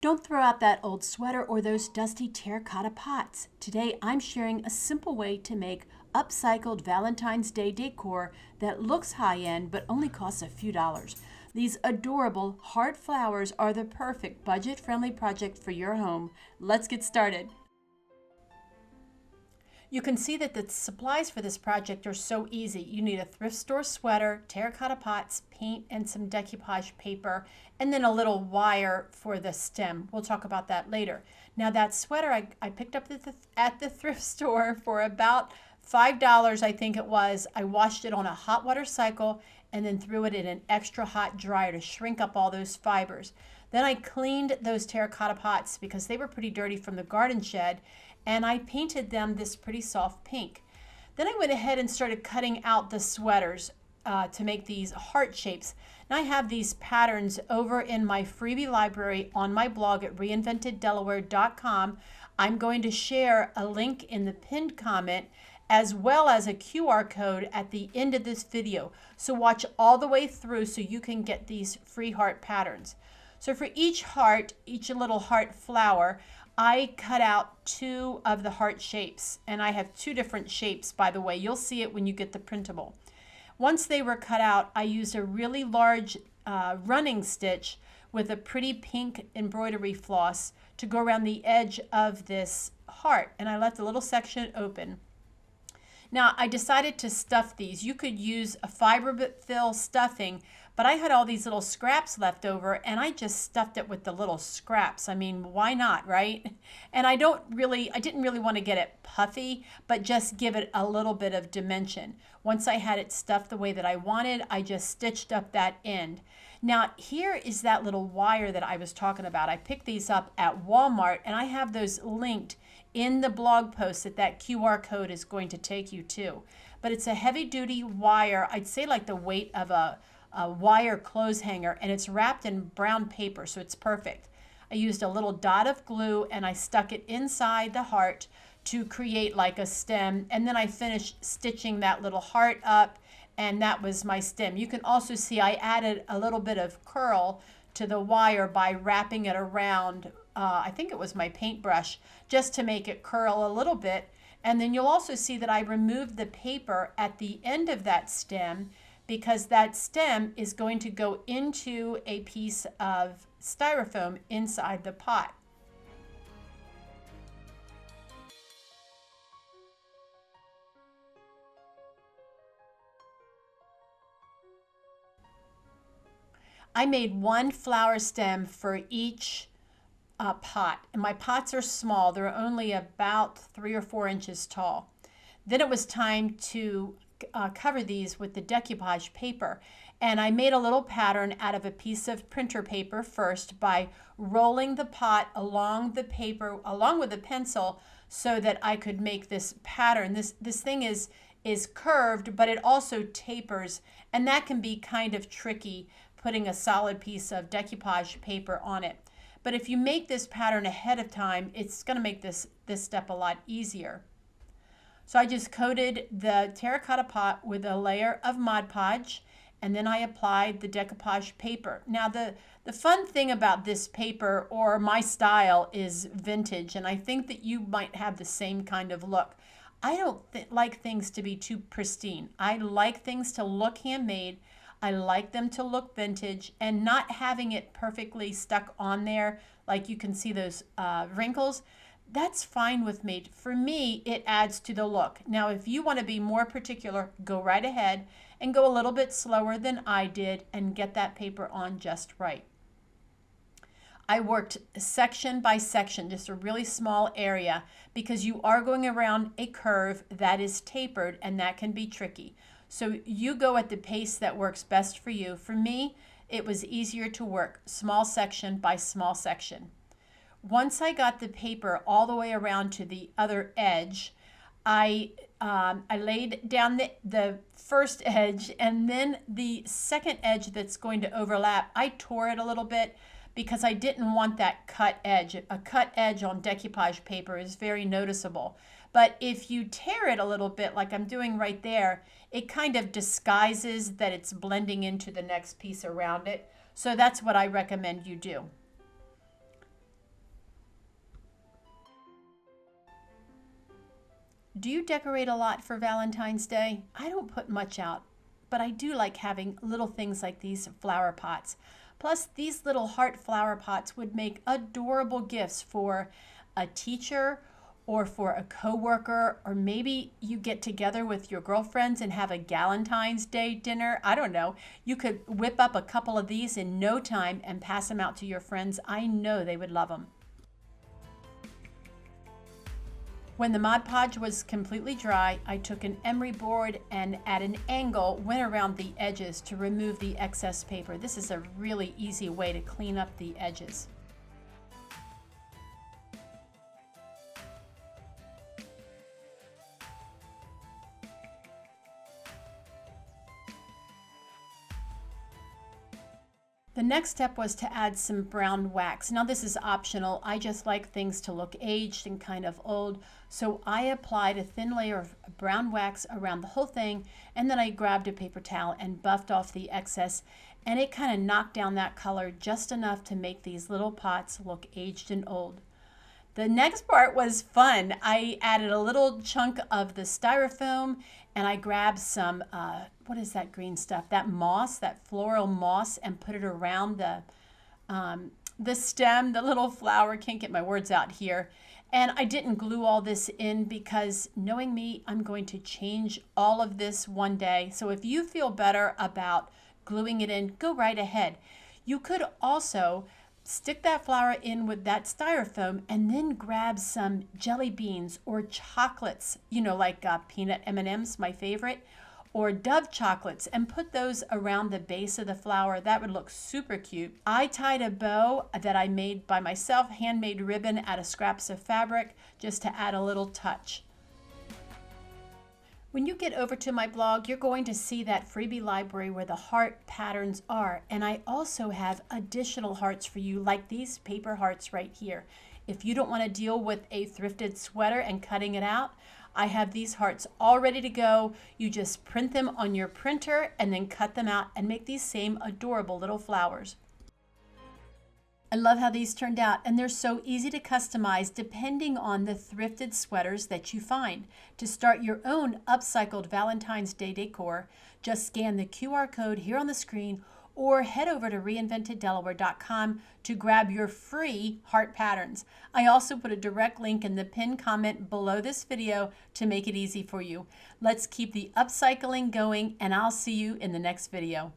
Don't throw out that old sweater or those dusty terracotta pots. Today I'm sharing a simple way to make upcycled Valentine's Day decor that looks high-end but only costs a few dollars. These adorable heart flowers are the perfect budget-friendly project for your home. Let's get started. You can see that the supplies for this project are so easy. You need a thrift store sweater, terracotta pots, paint, and some decoupage paper, and then a little wire for the stem. We'll talk about that later. Now that sweater I picked up at the thrift store for about $5, I think it was. I washed it on a hot water cycle and then threw it in an extra hot dryer to shrink up all those fibers. Then I cleaned those terracotta pots because they were pretty dirty from the garden shed, and I painted them this pretty soft pink. Then I went ahead and started cutting out the sweaters to make these heart shapes. Now I have these patterns over in my freebie library on my blog at reinventeddelaware.com. I'm going to share a link in the pinned comment as well as a QR code at the end of this video. So watch all the way through so you can get these free heart patterns. So for each heart, each little heart flower, I cut out 2 of the heart shapes, and I have 2 different shapes, by the way. You'll see it when you get the printable. Once they were cut out, I used a really large running stitch with a pretty pink embroidery floss to go around the edge of this heart, and I left a little section open. Now I decided to stuff these. You could use a fiber-fill stuffing, but I had all these little scraps left over and I just stuffed it with the little scraps. I mean, why not, right? And I didn't really want to get it puffy, but just give it a little bit of dimension. Once I had it stuffed the way that I wanted, I just stitched up that end. Now here is that little wire that I was talking about. I picked these up at Walmart and I have those linked in the blog post that QR code is going to take you to. But it's a heavy duty wire, I'd say like the weight of a wire clothes hanger, and it's wrapped in brown paper, so it's perfect. I used a little dot of glue and I stuck it inside the heart to create like a stem, and then I finished stitching that little heart up, and that was my stem. You can also see I added a little bit of curl to the wire by wrapping it around, I think it was my paintbrush, just to make it curl a little bit. And then you'll also see that I removed the paper at the end of that stem because that stem is going to go into a piece of styrofoam inside the pot. I made 1 flower stem for each pot, and my pots are small. They're only about 3 or 4 inches tall. Then it was time to cover these with the decoupage paper, and I made a little pattern out of a piece of printer paper first by rolling the pot along the paper along with a pencil so that I could make this pattern. This thing is curved, but it also tapers, and that can be kind of tricky putting a solid piece of decoupage paper on it. But if you make this pattern ahead of time, it's going to make this step a lot easier. So I just coated the terracotta pot with a layer of Mod Podge, and then I applied the decoupage paper. Now the fun thing about this paper, or my style, is vintage, and I think that you might have the same kind of look. I don't like things to be too pristine. I like things to look handmade. I like them to look vintage, and not having it perfectly stuck on there, like you can see those wrinkles, that's fine with me. For me, it adds to the look. Now, if you want to be more particular, go right ahead and go a little bit slower than I did and get that paper on just right. I worked section by section, just a really small area, because you are going around a curve that is tapered, and that can be tricky. So you go at the pace that works best for you. For me, it was easier to work small section by small section. Once I got the paper all the way around to the other edge, I laid down the first edge, and then the second edge that's going to overlap, I tore it a little bit because I didn't want that cut edge. A cut edge on decoupage paper is very noticeable. But if you tear it a little bit, like I'm doing right there, it kind of disguises that it's blending into the next piece around it. So that's what I recommend you do. Do you decorate a lot for Valentine's Day? I don't put much out, but I do like having little things like these flower pots. Plus, these little heart flower pots would make adorable gifts for a teacher or for a coworker, or maybe you get together with your girlfriends and have a Galentine's Day dinner. I don't know. You could whip up a couple of these in no time and pass them out to your friends. I know they would love them. When the Mod Podge was completely dry, I took an emery board and at an angle went around the edges to remove the excess paper. This is a really easy way to clean up the edges. The next step was to add some brown wax. Now this is optional. I just like things to look aged and kind of old. So I applied a thin layer of brown wax around the whole thing, and then I grabbed a paper towel and buffed off the excess, and it kind of knocked down that color just enough to make these little pots look aged and old. The next part was fun. I added a little chunk of the styrofoam and I grabbed some, what is that green stuff? That moss, that floral moss, and put it around the stem, the little flower. Can't get my words out here. And I didn't glue all this in because knowing me, I'm going to change all of this one day. So if you feel better about gluing it in, go right ahead. You could also stick that flower in with that styrofoam and then grab some jelly beans or chocolates, you know, like peanut M&Ms, my favorite, or Dove chocolates, and put those around the base of the flower. That would look super cute. I tied a bow that I made by myself, handmade ribbon out of scraps of fabric, just to add a little touch. When you get over to my blog, you're going to see that freebie library where the heart patterns are. And I also have additional hearts for you, like these paper hearts right here. If you don't want to deal with a thrifted sweater and cutting it out, I have these hearts all ready to go. You just print them on your printer and then cut them out and make these same adorable little flowers. I love how these turned out, and they're so easy to customize depending on the thrifted sweaters that you find. To start your own upcycled Valentine's Day decor, just scan the QR code here on the screen or head over to reinventeddelaware.com to grab your free heart patterns. I also put a direct link in the pinned comment below this video to make it easy for you. Let's keep the upcycling going, and I'll see you in the next video.